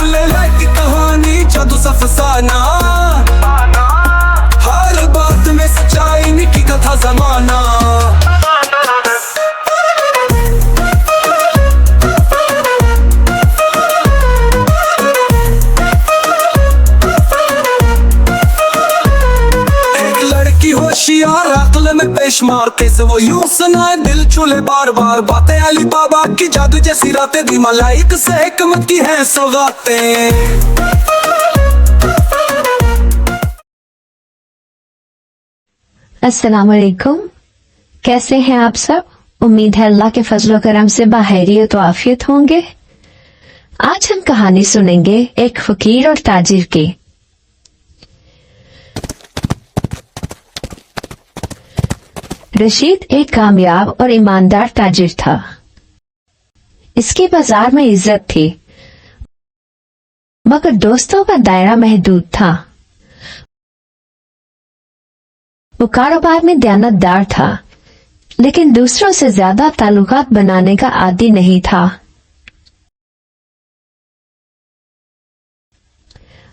ले की कहानी जादू सा फसाना, हर बात में सच्चाई की कथा जमाना। होशियार अक्ल में पेश मारते से वो यूं सुनाए दिल चूल्हे बार बार बातें। अली बाबा की जादू जैसी रातें दी मलाइक से हिकमत की हैं सौगातें। अस्सलाम वालेकुम, कैसे हैं आप सब? उम्मीद है अल्लाह के फजलो करम से बाहरियत व आफियत होंगे। आज हम कहानी सुनेंगे एक फकीर और ताजिर की। रशीद एक कामयाब और ईमानदार ताजिर था। इसकी बाजार में इज्जत थी, मगर दोस्तों का दायरा महदूद था। वो कारोबार में दयानतदार था, लेकिन दूसरों से ज्यादा ताल्लुकात बनाने का आदी नहीं था।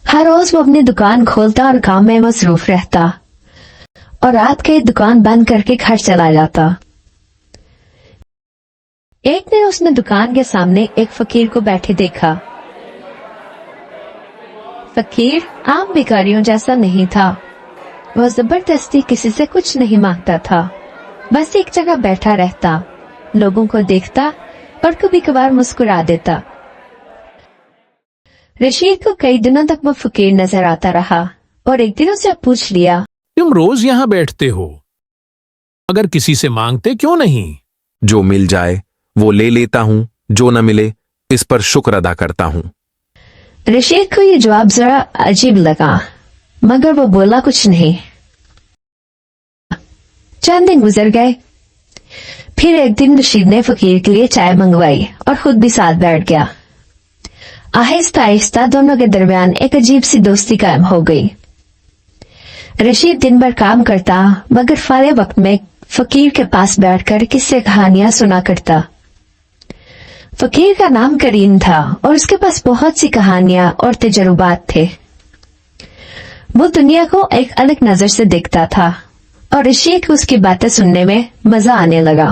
हर रोज वो अपनी दुकान खोलता और काम में मसरूफ रहता और रात के दुकान बंद करके घर चला जाता। एक दिन उसने दुकान के सामने एक फकीर को बैठे देखा। फकीर आम भिखारियों जैसा नहीं था। वह जबरदस्ती किसी से कुछ नहीं मांगता था, बस एक जगह बैठा रहता, लोगों को देखता और कभी कभार मुस्कुरा देता। रशीद को कई दिनों तक वो फकीर नजर आता रहा और एक दिन उसे पूछ लिया, तुम रोज यहाँ बैठते हो, अगर किसी से मांगते क्यों नहीं? जो मिल जाए वो ले लेता हूँ, जो न मिले इस पर शुक्र अदा करता हूँ। रशीद को ये जवाब जरा अजीब लगा, मगर वो बोला कुछ नहीं। चंद दिन गुजर गए। फिर एक दिन रशीद ने फकीर के लिए चाय मंगवाई और खुद भी साथ बैठ गया। आहिस्ता आहिस्ता दोनों के दरमियान एक अजीब सी दोस्ती कायम हो गई। रशीद दिन भर काम करता, मगर फारे वक्त में फकीर के पास बैठकर किस्से कहानियां सुना करता। फकीर का नाम करीम था और उसके पास बहुत सी कहानियां और तजुर्बात थे। वो दुनिया को एक अलग नजर से देखता था और रशीद को उसकी बातें सुनने में मजा आने लगा।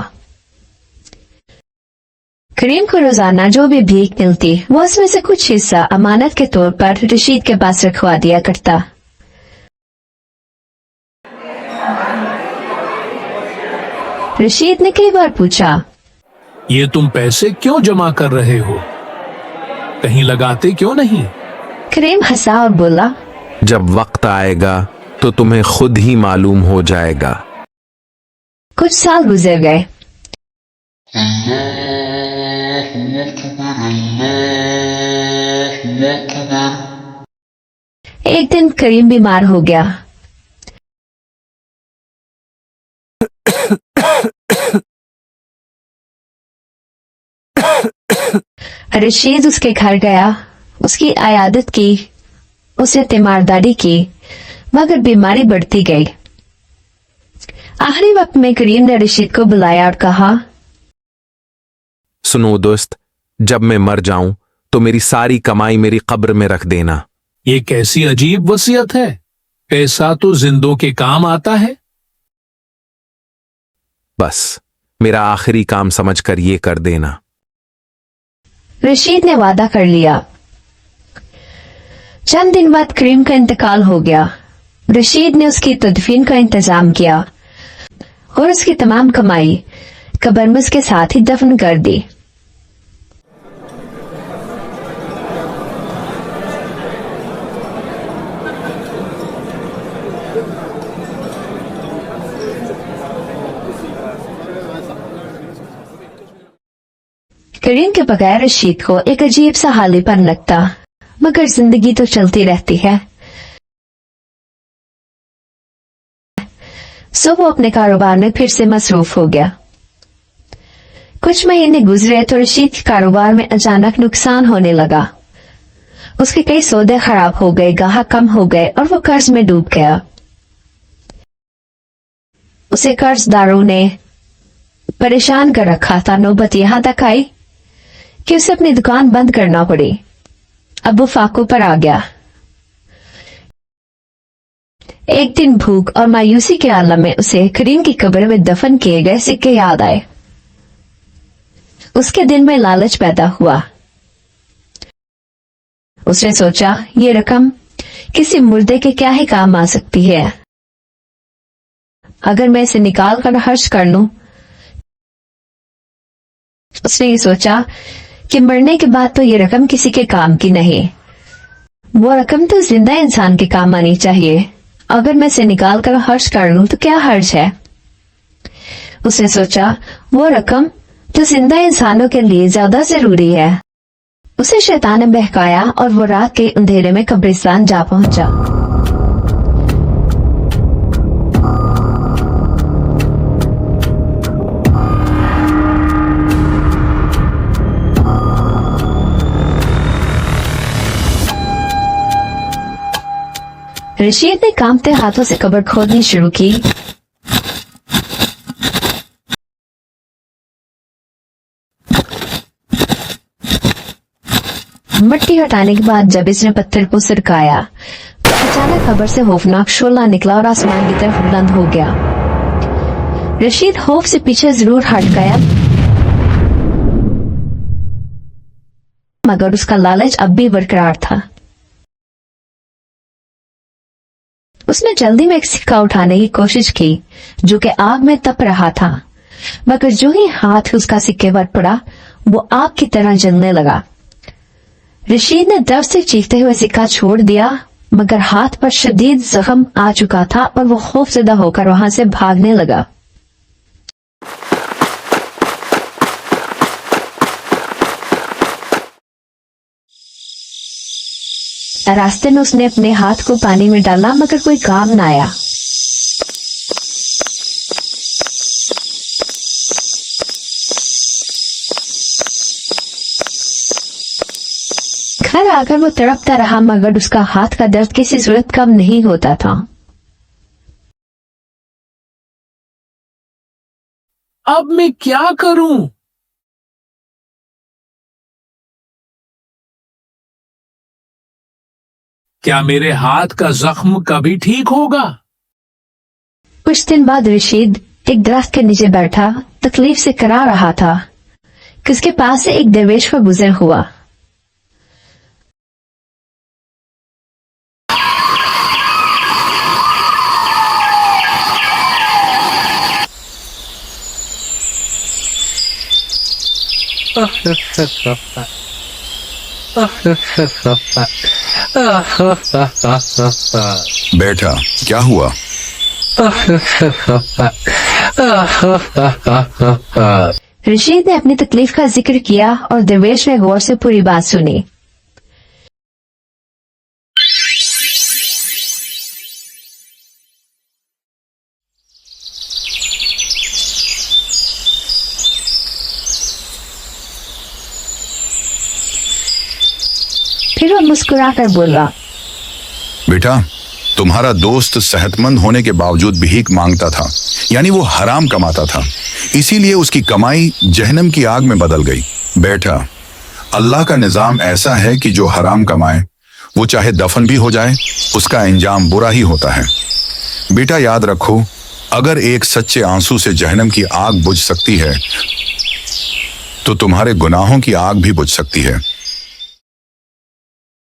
करीम को रोजाना जो भी भीख मिलती वो उसमें से कुछ हिस्सा अमानत के तौर पर रशीद के पास रखवा दिया करता। रशीद ने कई बार पूछा, ये तुम पैसे क्यों जमा कर रहे हो, कहीं लगाते क्यों नहीं? करीम हंसा और बोला, जब वक्त आएगा तो तुम्हें खुद ही मालूम हो जाएगा। कुछ साल गुजर गए। एक दिन करीम बीमार हो गया। रशीद उसके घर गया, उसकी आयादत की, उसे तीमारदारी की, मगर बीमारी बढ़ती गई। आखिरी वक्त में करीम ने रशीद को बुलाया और कहा, सुनो दोस्त, जब मैं मर जाऊं तो मेरी सारी कमाई मेरी कब्र में रख देना। ये कैसी अजीब वसीयत है, पैसा तो जिंदों के काम आता है। बस मेरा आखिरी काम समझकर ये कर देना। रशीद ने वादा कर लिया। चंद दिन बाद करीम का इंतकाल हो गया। रशीद ने उसकी तदफीन का इंतजाम किया और उसकी तमाम कमाई कब्र में उसके साथ ही दफन कर दी। करीम के बगैर रशीद को एक अजीब सा हालीपन लगता, मगर जिंदगी तो चलती रहती है। सो वो अपने कारोबार में फिर से मसरूफ हो गया। कुछ महीने गुजरे तो रशीद के कारोबार में अचानक नुकसान होने लगा। उसके कई सौदे खराब हो गए, गाहक कम हो गए और वो कर्ज में डूब गया। उसे कर्जदारों ने परेशान कर रखा था। नौबत यहां तक आई कि उसे अपनी दुकान बंद करना पड़ी। अब वो फाकों पर आ गया। एक दिन भूख और मायूसी के आलम में उसे करीम की कब्र में दफन किए गए सिक्के याद आए। उसके दिल में लालच पैदा हुआ। उसने सोचा, ये रकम किसी मुर्दे के क्या ही काम आ सकती है। अगर मैं इसे निकाल कर खर्च कर लूं। उसने ये सोचा कि मरने के बाद तो ये रकम किसी के काम की नहीं, वो रकम तो जिंदा इंसान के काम आनी चाहिए। अगर मैं इसे निकाल कर खर्च कर लूं तो क्या हर्ज है। उसने सोचा, वो रकम तो जिंदा इंसानों के लिए ज्यादा जरूरी है। उसे शैतान ने बहकाया और वो रात के अंधेरे में कब्रिस्तान जा पहुंचा। रशीद ने कांपते हाथों से कब्र खोदनी शुरू की। मिट्टी हटाने के बाद जब इसने पत्थर को सरकाया तो अचानक कब्र से खौफनाक शोला निकला और आसमान की तरफ बुलंद हो गया। रशीद खौफ से पीछे जरूर हट गया, मगर उसका लालच अब भी बरकरार था। उसने जल्दी में एक सिक्का उठाने की कोशिश की जो कि आग में तप रहा था, मगर जो ही हाथ उसका सिक्के पर पड़ा वो आग की तरह जलने लगा। रशीद ने डर से चीखते हुए सिक्का छोड़ दिया, मगर हाथ पर शदीद जख्म आ चुका था और वो खौफजदा होकर वहां से भागने लगा। रास्ते में उसने अपने हाथ को पानी में डाला, मगर कोई काम न आया। घर आकर वो तड़पता रहा, मगर उसका हाथ का दर्द किसी सूरत कम नहीं होता था। अब मैं क्या करूं? क्या मेरे हाथ का जख्म कभी ठीक होगा? कुछ दिन बाद रशीद एक दरख्त के नीचे बैठा तकलीफ से करा रहा था कि उसके पास से एक दरवेश पर गुजर हुआ। बेटा, क्या हुआ? रशीद ने अपनी तकलीफ का जिक्र किया और दरवेश ने गौर से पूरी बात सुनी। फिर वो मुस्कुराकर बोला, बेटा, तुम्हारा दोस्त सेहतमंद होने के बावजूद भीख मांगता था, यानी वो हराम कमाता था, इसीलिए उसकी कमाई जहन्नम की आग में बदल गई। बेटा, अल्लाह का निजाम ऐसा है कि जो हराम कमाए वो चाहे दफन भी हो जाए उसका अंजाम बुरा ही होता है। बेटा याद रखो, अगर एक सच्चे आंसू से जहन्नम की आग बुझ सकती है तो तुम्हारे गुनाहों की आग भी बुझ सकती है।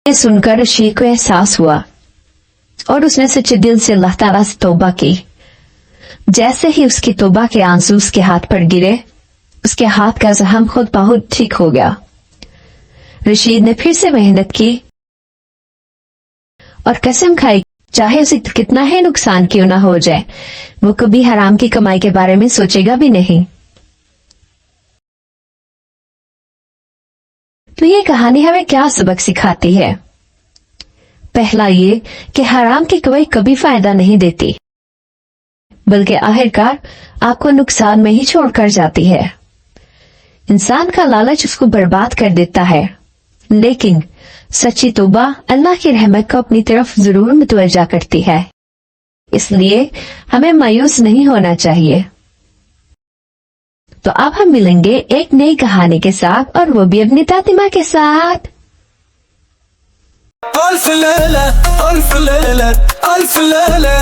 ये सुनकर रशीद को एहसास हुआ और उसने सच्चे दिल से अल्लाह ताला से तौबा की। जैसे ही उसकी तौबा के आंसू उसके हाथ पर गिरे, उसके हाथ का जख्म खुद बहुत ठीक हो गया। रशीद ने फिर से मेहनत की और कसम खाई, चाहे उसे कितना ही नुकसान क्यों ना हो जाए, वो कभी हराम की कमाई के बारे में सोचेगा भी नहीं। तो ये कहानी हमें क्या सबक सिखाती है? पहला ये कि हराम की कमाई कभी फायदा नहीं देती, बल्कि आखिरकार आपको नुकसान में ही छोड़कर जाती है। इंसान का लालच उसको बर्बाद कर देता है, लेकिन सच्ची तौबा अल्लाह की रहमत को अपनी तरफ जरूर मुतवज्जा करती है। इसलिए हमें मायूस नहीं होना चाहिए। तो अब हम मिलेंगे एक नई कहानी के साथ, और वो भी अपनी तातिमा के साथ। अल्फ लैला अल्फ लैला अल्फ लैला